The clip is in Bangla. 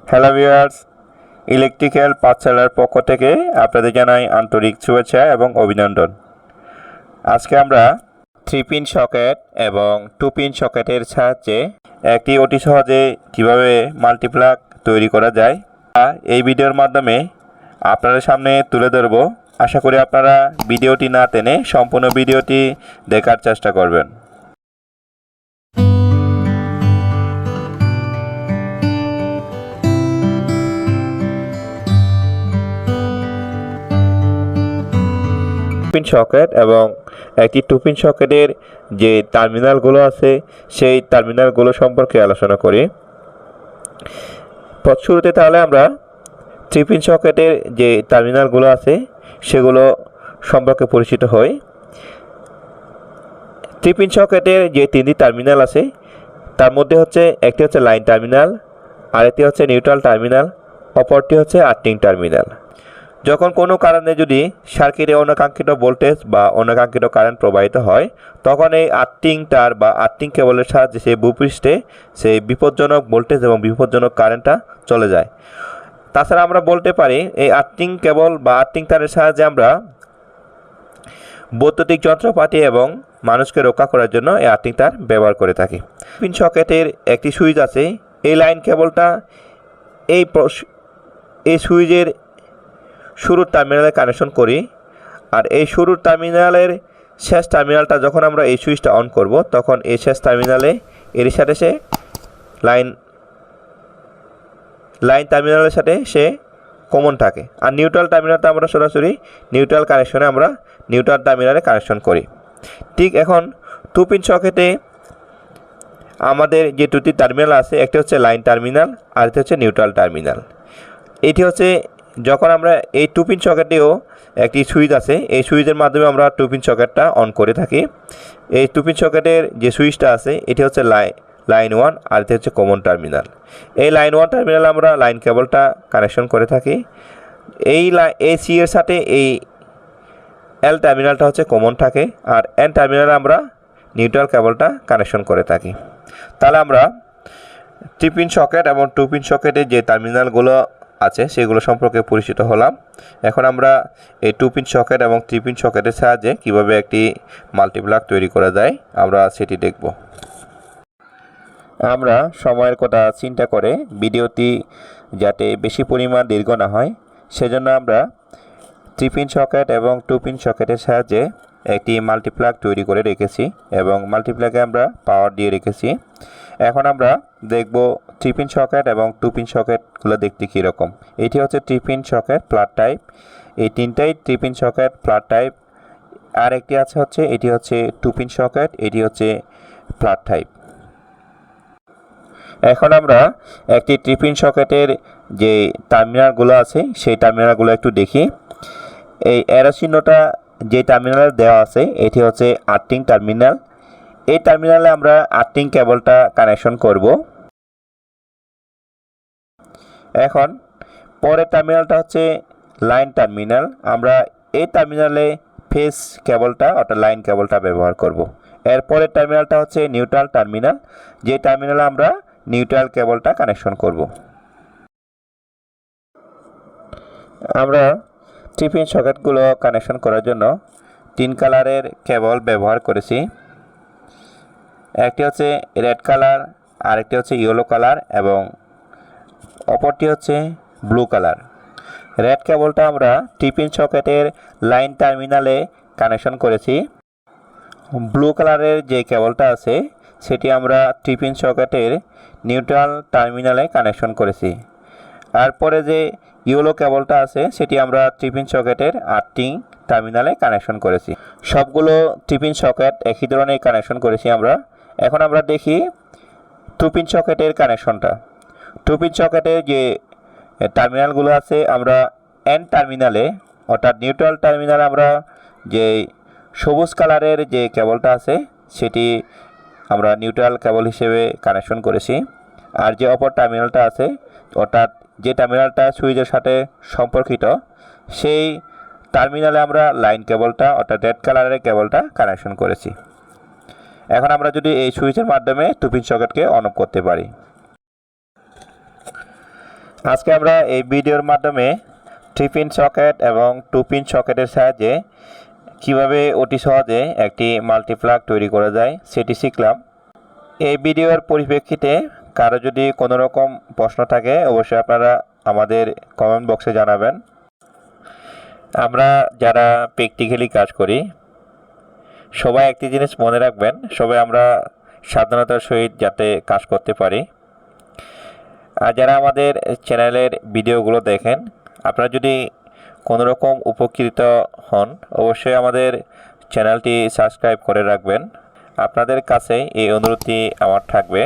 হ্যালো ভিউয়ার্স, ইলেকট্রিক্যাল পাঠশালার পক্ষ থেকে আপনাদের জানাই আন্তরিক শুভেচ্ছা এবং অভিনন্দন। আজকে আমরা 3 পিন সকেট এবং 2 পিন সকেটের সাহায্যে একটি অতি সহজে কিভাবে মাল্টিপ্লাগ তৈরি করা যায় এই ভিডিওর মাধ্যমে আপনাদের সামনে তুলে ধরব। আশা করি আপনারা ভিডিওটি না টেনে সম্পূর্ণ ভিডিওটি দেখার চেষ্টা করবেন। পিন সকেট এবং একটি 2 পিন সকেটের যে টার্মিনালগুলো আছে সেই টার্মিনালগুলো সম্পর্কে আলোচনা করি। শুরুতে তাহলে আমরা 3 পিন সকেটের যে টার্মিনালগুলো আছে সেগুলো সম্পর্কে পরিচিত হই। 3 পিন সকেটের যে 3টি টার্মিনাল আছে তার মধ্যে একটি হচ্ছে লাইন টার্মিনাল, আরেকটি হচ্ছে নিউট্রাল টার্মিনাল, অপরটি হচ্ছে আর্থিং টার্মিনাল। যখন কোনো কারণে যদি সার্কিটে অনাকাঙ্ক্ষিত ভোল্টেজ বা অনাকাঙ্ক্ষিত কারেন্ট প্রবাহিত হয়, তখন এই আর্থিং তার বা আর্থিং কেবলের সাহায্যে সেই ভূপৃষ্ঠে সেই বিপজ্জনক ভোল্টেজ এবং বিপজ্জনক কারেন্টটা চলে যায়। তাছাড়া আমরা বলতে পারি এই আর্থিং কেবল বা আর্থিং তারের সাহায্যে আমরা বৈদ্যুতিক যন্ত্রপাতি এবং মানুষকে রক্ষা করার জন্য এই আর্থিং তার ব্যবহার করে থাকি। পিন সকেটের একটি সুইচ আছে, এই লাইন কেবলটা এই সুইচের শুরুর টার্মিনালে কানেকশন করি, আর এই শুরুর টার্মিনালের শেষ টার্মিনালটা যখন আমরা এই সুইচটা অন করব তখন এই শেষ টার্মিনালে এর সাথে সে লাইন টার্মিনালের সাথে সে কমন থাকে। আর নিউট্রাল টার্মিনালটা আমরা সরাসরি নিউট্রাল কানেকশনে আমরা নিউট্রাল টার্মিনালে কানেকশন করি। ঠিক এখন 2 পিন সকেটে আমাদের যে দুটি টার্মিনাল আছে, একটি হচ্ছে লাইন টার্মিনাল আর একটি হচ্ছে নিউট্রাল টার্মিনাল। এটি হচ্ছে যখন আমরা এই 2 পিন সকেটেও একটি সুইচ আছে, এই সুইচের মাধ্যমে আমরা 2 পিন সকেটটা অন করে থাকি। এই 2 পিন সকেটের যে সুইচটা আছে এটি হচ্ছে লাইন 1 আর এটি হচ্ছে কমন টার্মিনাল। এই লাইন 1 টার্মিনালে আমরা লাইন কেবলটা কানেকশন করে থাকি। এই সি এর সাথে এই এল টার্মিনালটা হচ্ছে কমন থাকে, আর এন টার্মিনালে আমরা নিউট্রাল কেবলটা কানেকশন করে থাকি। তাহলে আমরা 3 পিন সকেট এবং 2 পিন সকেটের যে টার্মিনালগুলো আছে সেগুলো সম্পর্কে পরিচিত হলাম। এখন আমরা এই 2 পিন সকেট এবং 3 পিন সকেটের সাহায্যে কিভাবে একটি মাল্টিপ্লাগ তৈরি করা যায় আমরা সেটি দেখব। আমরা সময়ের কথা চিন্তা করে ভিডিওটি যাতে বেশি পরিমাণ দীর্ঘ না হয় সেজন্য আমরা 3 পিন সকেট এবং 2 পিন সকেটের সাহায্যে একটি মাল্টিপ্লাগ তৈরি করে রেখেছি এবং মাল্টিপ্লাগে আমরা পাওয়ার দিয়ে রেখেছি। এখন আমরা দেখব 3 পিন সকেট এবং 2 পিন সকেটগুলো দেখতে কীরকম। এটি হচ্ছে 3 পিন সকেট ফ্ল্যাট টাইপ, এই তিনটাই 3 পিন সকেট ফ্ল্যাট টাইপ। আর একটি আছে এটি হচ্ছে 2 পিন সকেট, এটি হচ্ছে ফ্ল্যাট টাইপ। এখন আমরা একটি 3 পিন সকেটের যে টার্মিনালগুলো আছে সেই টার্মিনালগুলো একটু দেখি। এই অ্যারো চিহ্নটা যে টার্মিনালে দেওয়া আছে এটি হচ্ছে আর্থিং টার্মিনাল। এই টার্মিনালে আমরা আর্থিং কেবলটা কানেকশন করব। এখন পরের টার্মিনালটা হচ্ছে লাইন টার্মিনাল। আমরা এই টার্মিনালে ফেজ কেবলটা অর্থাৎ লাইন কেবলটা ব্যবহার করব। এরপরের টার্মিনালটা হচ্ছে নিউট্রাল টার্মিনাল, যে টার্মিনালে আমরা নিউট্রাল কেবলটা কানেকশন করব। আমরা 3 পিন সকেটগুলো কানেকশন করার জন্য 3 কালারের কেবল ব্যবহার করেছি। একটি হচ্ছে রেড কালার, আরেকটি হচ্ছে ইয়েলো কালার এবং অপরটি হচ্ছে ব্লু কালার। রেড কেবলটা আমরা 3 পিন সকেটের লাইন টার্মিনালে কানেকশন করেছি। ব্লু কালারের যে কেবলটা আছে সেটি আমরা 3 পিন সকেটের নিউট্রাল টার্মিনালে কানেকশন করেছি। তারপরে যে ইয়েলো কেবলটা আছে সেটি আমরা 3 পিন সকেটের আর্থিং টার্মিনালে কানেকশন করেছি। সবগুলো 3 পিন সকেট একই ধরনের কানেকশন করেছি আমরা। এখন আমরা দেখি 2 পিন সকেটের কানেকশনটা। 2 পিন সকেটের যে টার্মিনালগুলো আছে আমরা এন টার্মিনালে অর্থাৎ নিউট্রাল টার্মিনালে আমরা যে সবুজ কালারের যে কেবলটা আছে সেটি আমরা নিউট্রাল কেবল হিসেবে কানেকশন করেছি। আর যে অপর টার্মিনালটা আছে অর্থাৎ যে টার্মিনালটা সুইচের সাথে সম্পর্কিত সেই টার্মিনালে আমরা লাইন কেবলটা অর্থাৎ রেড কালারের কেবলটা কানেকশন করেছি। এখন আমরা যদি এই সুইচের মাধ্যমে 2 পিন সকেটকে অন অফ করতে পারি। আজকে আমরা এই ভিডিওর মাধ্যমে 3 পিন সকেট এবং 2 পিন সকেটের সাহায্যে কিভাবে অতি সহজে একটি মাল্টিপ্লাগ তৈরি করা যায় সেটি শিখলাম। এই ভিডিওর পরিপ্রেক্ষিতে কারো যদি কোনো রকম প্রশ্ন থাকে অবশ্যই আপনারা আমাদের কমেন্ট বক্সে জানাবেন। আমরা যারা প্র্যাকটিক্যালি কাজ করি সবাই একটি জিনিস মনে রাখবেন, সবাই আমরা সাবধানতার সহিত যাতে কাজ করতে পারি। আর যারা আমাদের চ্যানেলের ভিডিওগুলো দেখেন আপনারা যদি কোনো রকম উপকৃত হন অবশ্যই আমাদের চ্যানেলটি সাবস্ক্রাইব করে রাখবেন। আপনাদের কাছে এই অনুরোধটি আমার থাকবে।